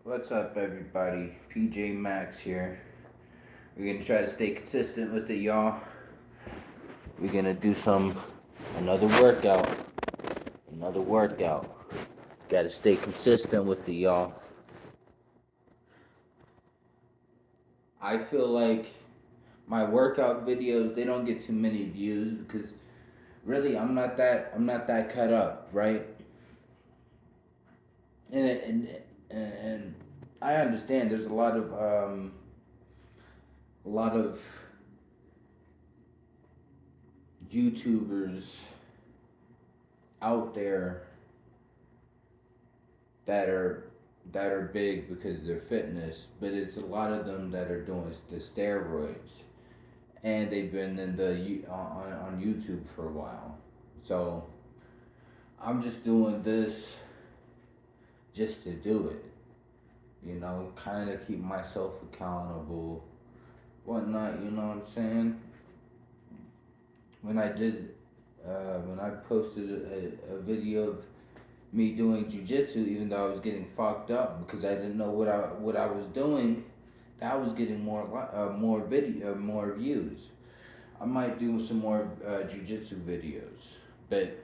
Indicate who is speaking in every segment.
Speaker 1: What's up, everybody? PJ Max here. We're gonna try to stay consistent with it, y'all. We're gonna do another workout. Another workout. Gotta stay consistent with it, y'all. I feel like my workout videos they don't get too many views because really I'm not that cut up, right? And I understand there's a lot of YouTubers out there that are that are big because of their fitness, but it's a lot of them that are doing the steroids, and they've been in on YouTube for a while. So I'm just doing this just to do it, kind of keep myself accountable, whatnot. You know what I'm saying? When I did, when I posted a video of me doing jujitsu, even though I was getting fucked up because I didn't know what I was doing, that was getting more views. I might do some more jujitsu videos, but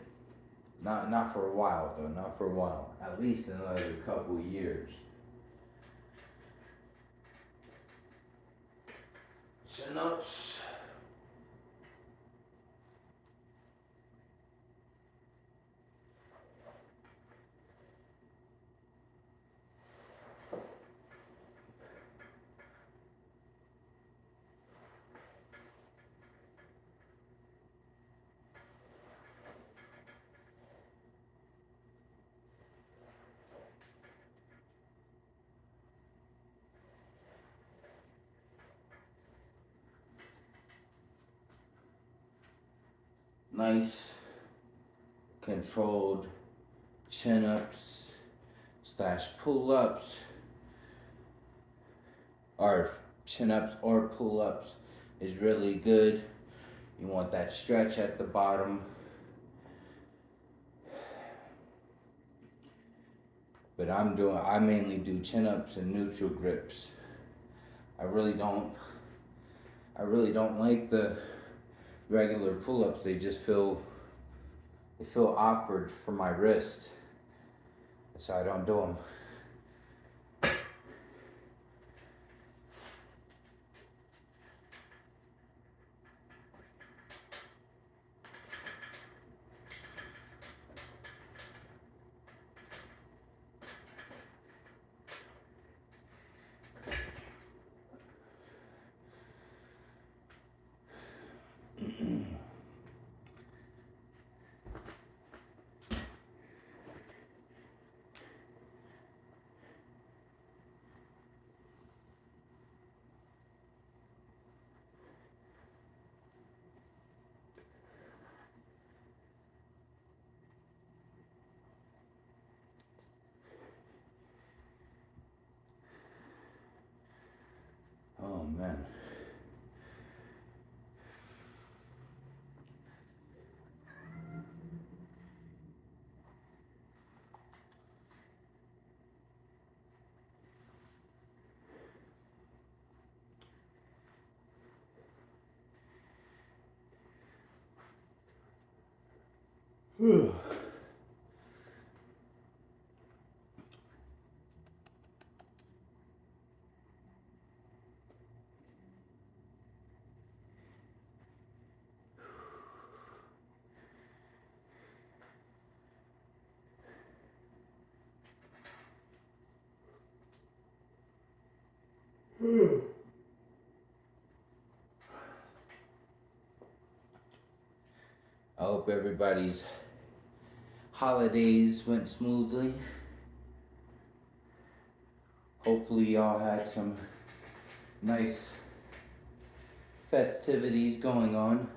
Speaker 1: not for a while though. Not for a while. At least another couple years. Chin ups. Nice, controlled chin ups slash pull ups, or chin ups or pull ups is really good. You want that stretch at the bottom. But I mainly do chin ups and neutral grips. I really don't, I really don't like the regular pull ups. They feel awkward for my wrist. So I don't do them. Oh man. I hope everybody's holidays went smoothly. Hopefully, y'all had some nice festivities going on.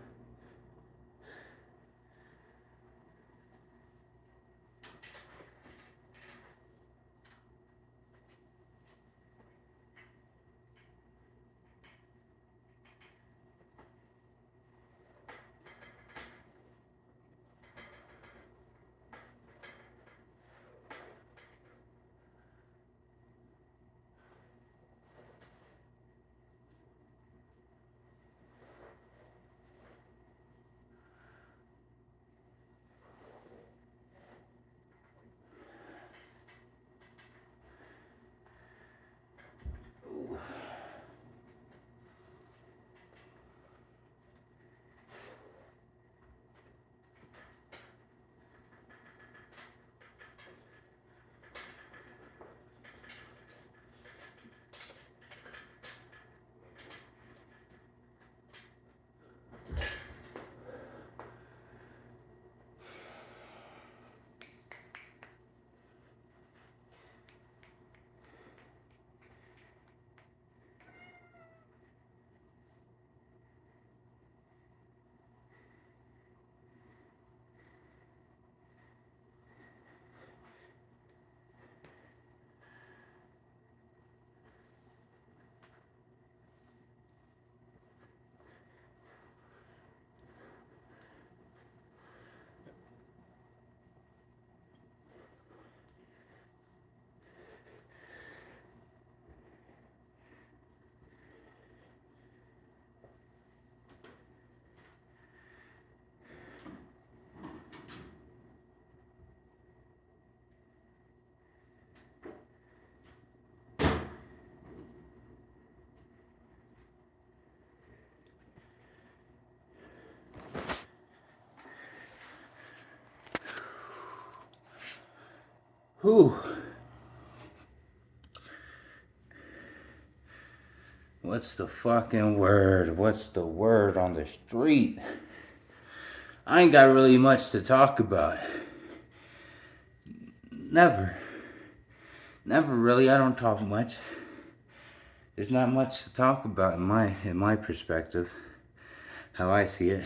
Speaker 1: Whew. What's the fucking word? What's the word on the street? I ain't got really much to talk about. Never. Never really. I don't talk much. There's not much to talk about in my perspective. How I see it.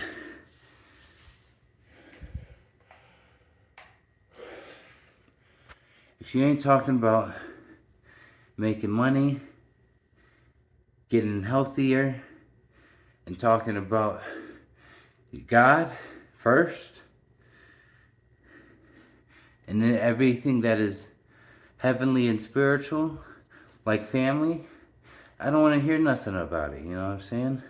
Speaker 1: If you ain't talking about making money, getting healthier, and talking about God first, and then everything that is heavenly and spiritual, like family, I don't want to hear nothing about it, you know what I'm saying?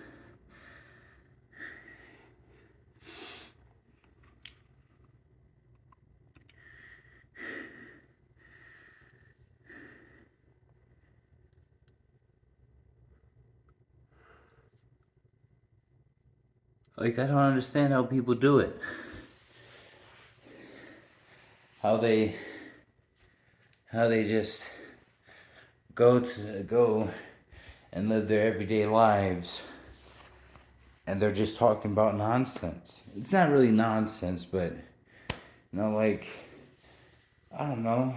Speaker 1: Like, I don't understand how people do it. How they just go and live their everyday lives, and they're just talking about nonsense. It's not really nonsense, but like, I don't know.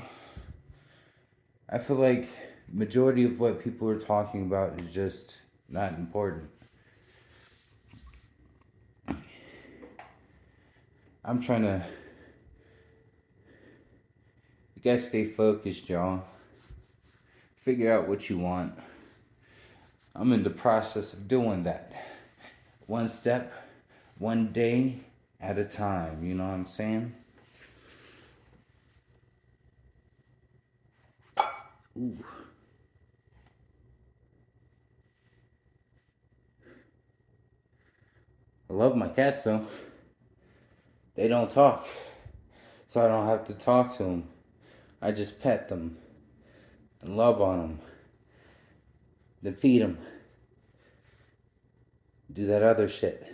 Speaker 1: I feel like majority of what people are talking about is just not important. I'm trying to. You gotta stay focused, y'all. Figure out what you want. I'm in the process of doing that. One step, one day at a time. You know what I'm saying? Ooh. I love my cats though. They don't talk, so I don't have to talk to them. I just pet them and love on them. Then feed them. Do that other shit.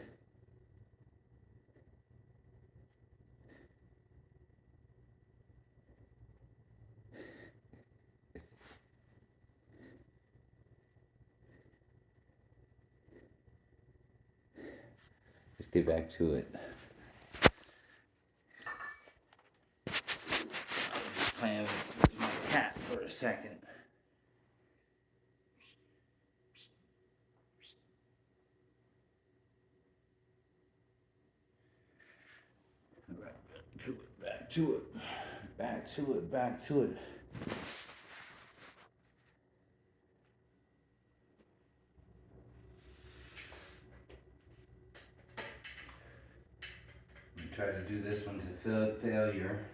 Speaker 1: Let's get back to it. Playing with my cat for a second. Back to it. Back to it. Back to it. Try to do this one to failure.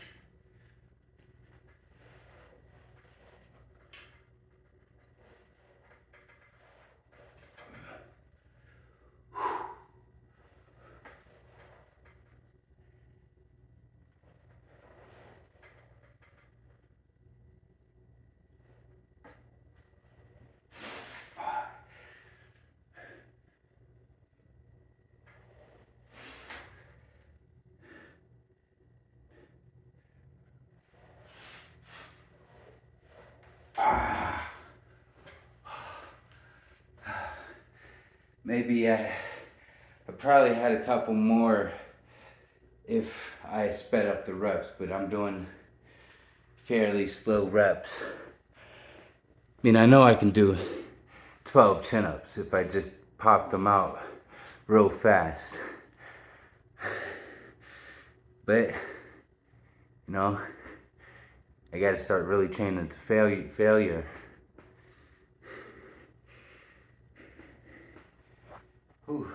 Speaker 1: Maybe I probably had a couple more if I sped up the reps, but I'm doing fairly slow reps. I mean, I know I can do 12 chin-ups if I just pop them out real fast. But, I gotta start really training to failure. Whew.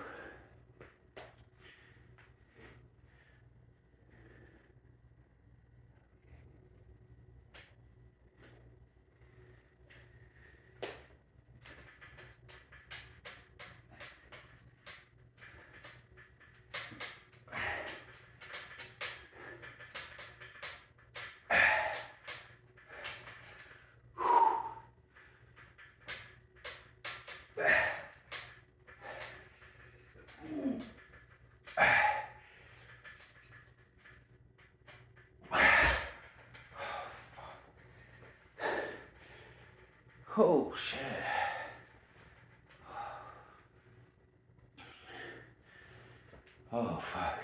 Speaker 1: Oh shit. Oh fuck.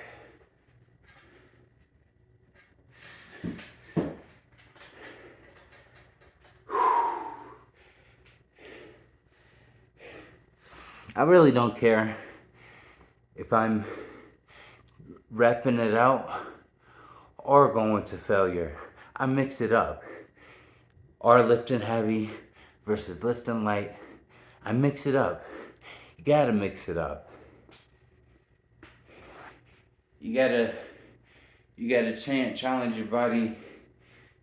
Speaker 1: I really don't care if I'm repping it out or going to failure. I mix it up. Or lifting heavy versus lifting light. I mix it up. You gotta mix it up. You gotta challenge your body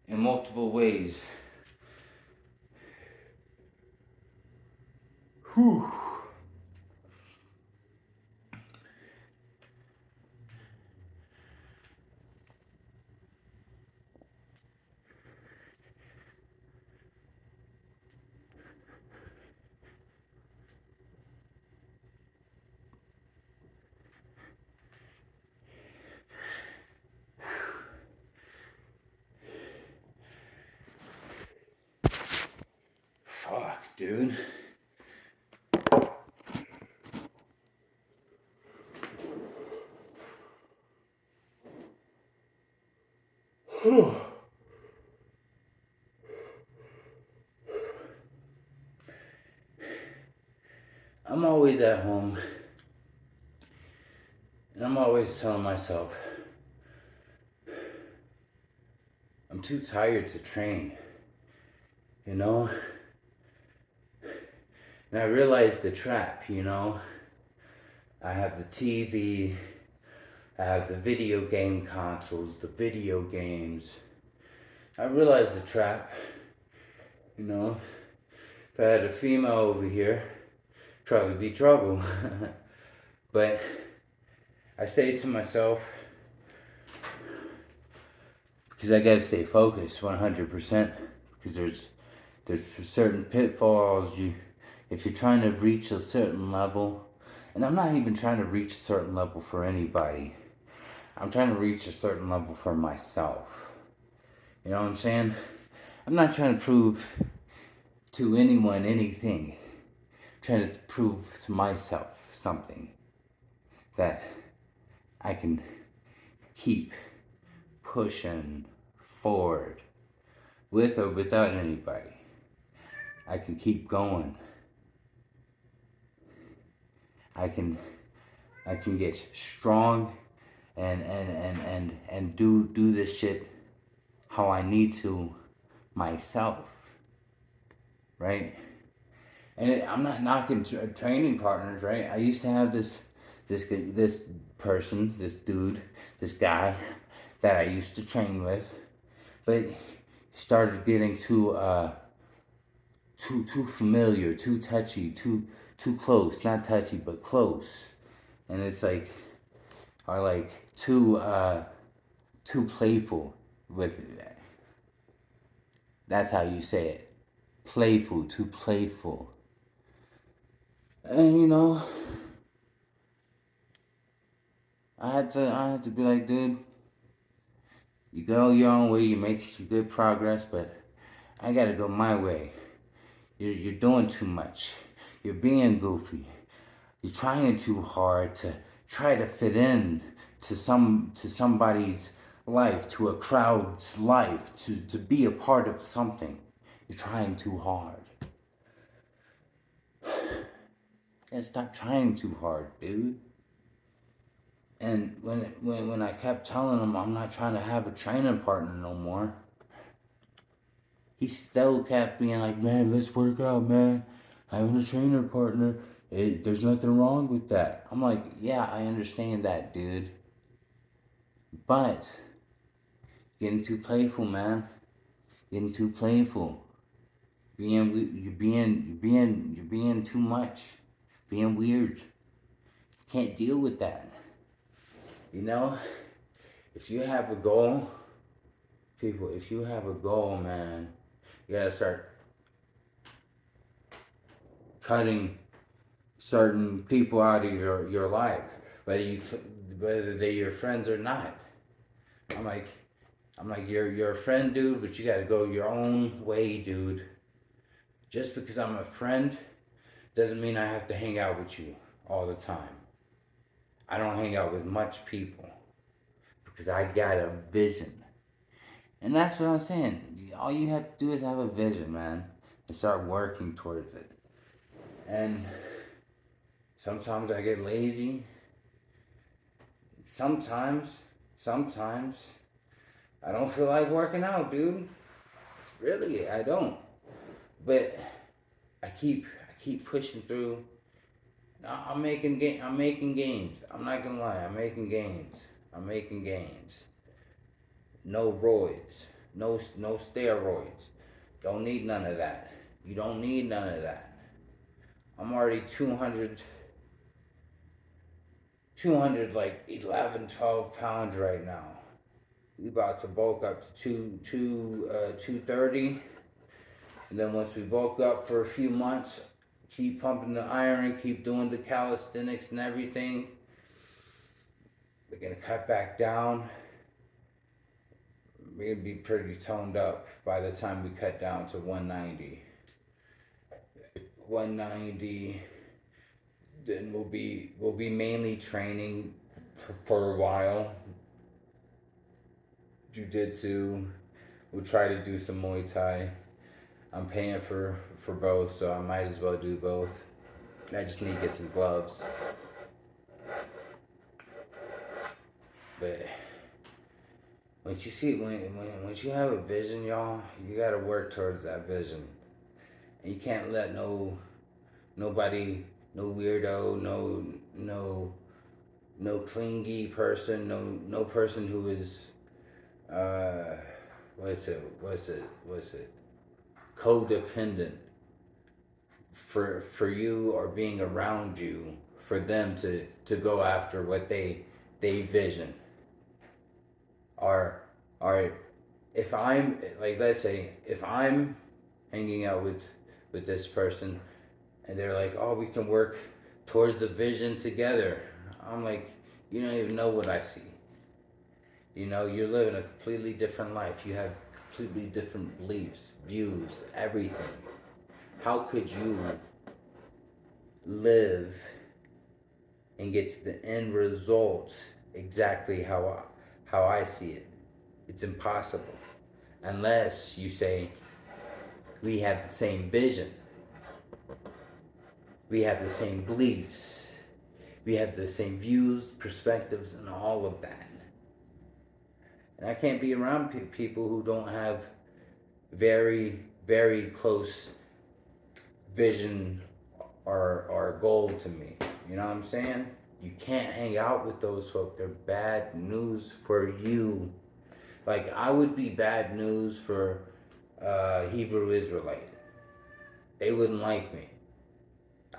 Speaker 1: in multiple ways. Whew. Fuck, dude. I'm always at home, and I'm always telling myself, I'm too tired to train, you know? And I realized the trap, you know? I have the TV, I have the video game consoles, the video games. I realized the trap, you know? If I had a female over here, probably be trouble. But I say to myself, because I gotta stay focused 100%, because there's certain pitfalls. If you're trying to reach a certain level, and I'm not even trying to reach a certain level for anybody, I'm trying to reach a certain level for myself. You know what I'm saying? I'm not trying to prove to anyone anything. I'm trying to prove to myself something that I can keep pushing forward with or without anybody. I can keep going. I can get strong and do this shit how I need to myself, right? And I'm not knocking training partners, right? I used to have this person, this dude, this guy that I used to train with, but he started getting too familiar, too touchy, too close. Not touchy, but close. And it's like, or like too playful with it. That's how you say it. Playful, too playful. And you know, I had to be like, dude, you go your own way, you're making some good progress, but I gotta go my way. You're doing too much. You're being goofy. You're trying too hard to try to fit in to somebody's life, to a crowd's life, to be a part of something. You're trying too hard. And stop trying too hard, dude. And when I kept telling him I'm not trying to have a training partner no more, he still kept being like, man, let's work out, man. Having a trainer partner, there's nothing wrong with that. I'm like, yeah, I understand that, dude. But getting too playful, man. Getting too playful. You're being too much. Being weird. Can't deal with that. You know, if you have a goal, people, if you have a goal, man, you gotta start cutting certain people out of your life, whether they're your friends or not. I'm like you're a friend, dude, but you gotta go your own way, dude. Just because I'm a friend doesn't mean I have to hang out with you all the time. I don't hang out with much people because I got a vision. And that's what I'm saying. All you have to do is have a vision, man, and start working towards it. And sometimes I get lazy. Sometimes I don't feel like working out, dude. Really, I don't. But I keep pushing through. I'm making gains. I'm not gonna lie. I'm making gains. No roids. No steroids. Don't need none of that. You don't need none of that. I'm already 200 like 11, 12 pounds right now. We about to bulk up to 230. And then once we bulk up for a few months, keep pumping the iron, keep doing the calisthenics and everything. We're gonna cut back down. We're gonna be pretty toned up by the time we cut down to 190. 190. Then we'll be mainly training for a while. Jiu-jitsu. We'll try to do some Muay Thai. I'm paying for both, so I might as well do both. I just need to get some gloves. But once you see once you have a vision, y'all, you gotta work towards that vision. And you can't let nobody, no weirdo, no clingy person, no person who is what's it? Codependent for you or being around you for them to go after what they vision. Or if I'm like, let's say if I'm hanging out with this person and they're like, oh, we can work towards the vision together. I'm like, you don't even know what I see. You know, you're living a completely different life. You have completely different beliefs, views, everything. How could you live and get to the end result exactly how I see it? It's impossible. Unless you say, we have the same vision. We have the same beliefs. We have the same views, perspectives, and all of that. And I can't be around people who don't have very, very close vision or goal to me. You know what I'm saying? You can't hang out with those folk. They're bad news for you. Like, I would be bad news for Hebrew Israelite. They wouldn't like me.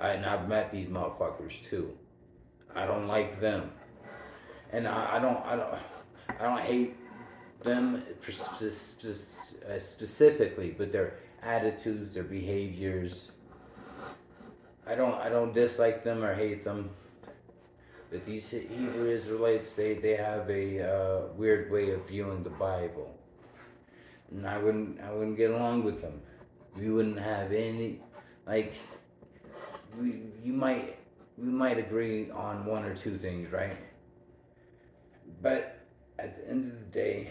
Speaker 1: And I've met these motherfuckers too. I don't like them. And I don't hate them specifically, but their attitudes, their behaviors. I don't dislike them or hate them. But these Hebrew Israelites, they have a weird way of viewing the Bible, and I wouldn't get along with them. We wouldn't have any, like, we might agree on one or two things, right? But at the end of the day,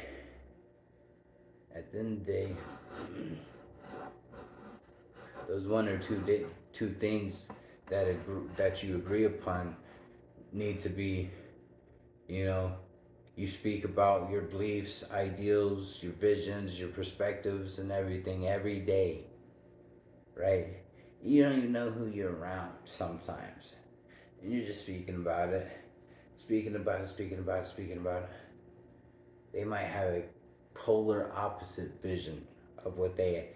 Speaker 1: those one or two things that you agree upon need to be, you know, you speak about your beliefs, ideals, your visions, your perspectives, and everything every day, right? You don't even know who you're around sometimes, and you're just speaking about it. They might have a polar opposite vision of what they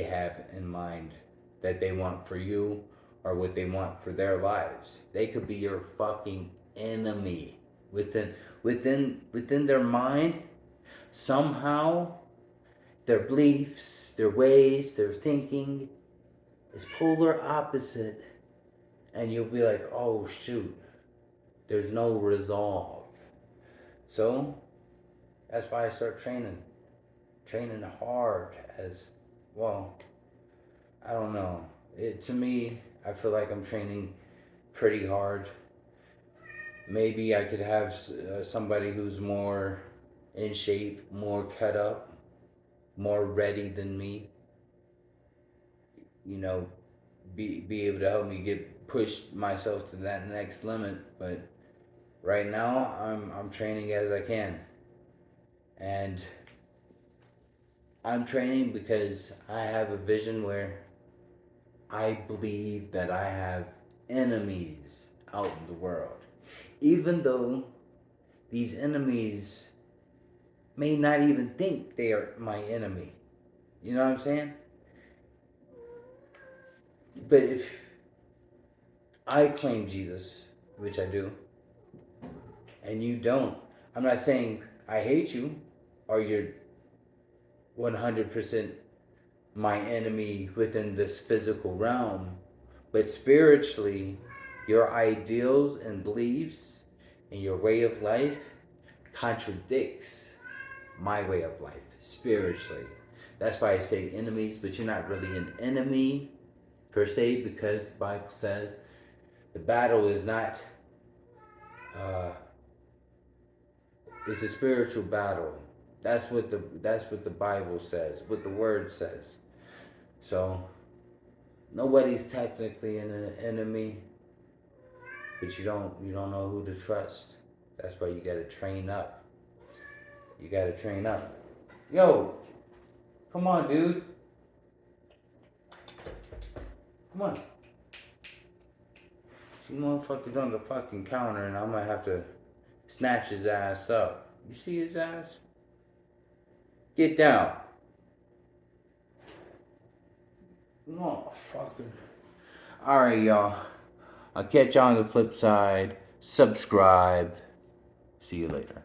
Speaker 1: have in mind that they want for you or what they want for their lives. They could be your fucking enemy within their mind. Somehow their beliefs, their ways, their thinking is polar opposite, and you'll be like, oh shoot, there's no resolve. So that's why I start training hard as well. I don't know. To me, I feel like I'm training pretty hard. Maybe I could have somebody who's more in shape, more cut up, more ready than me. You know, be able to help me get push myself to that next limit. But right now, I'm training as I can, and I'm training because I have a vision where I believe that I have enemies out in the world, even though these enemies may not even think they are my enemy. You know what I'm saying? But if I claim Jesus, which I do, and you don't, I'm not saying I hate you or you're 100% my enemy within this physical realm, but spiritually, your ideals and beliefs and your way of life contradicts my way of life spiritually. That's why I say enemies, but you're not really an enemy per se, because the Bible says the battle is not, uh, it's a spiritual battle. That's what the Bible says, what the Word says. So nobody's technically an enemy, but you don't know who to trust. That's why you gotta train up. You gotta train up. Yo, come on, dude. Come on. See motherfuckers on the fucking counter, and I might have to snatch his ass up. You see his ass? Get down. Motherfucker. Alright, y'all. I'll catch y'all on the flip side. Subscribe. See you later.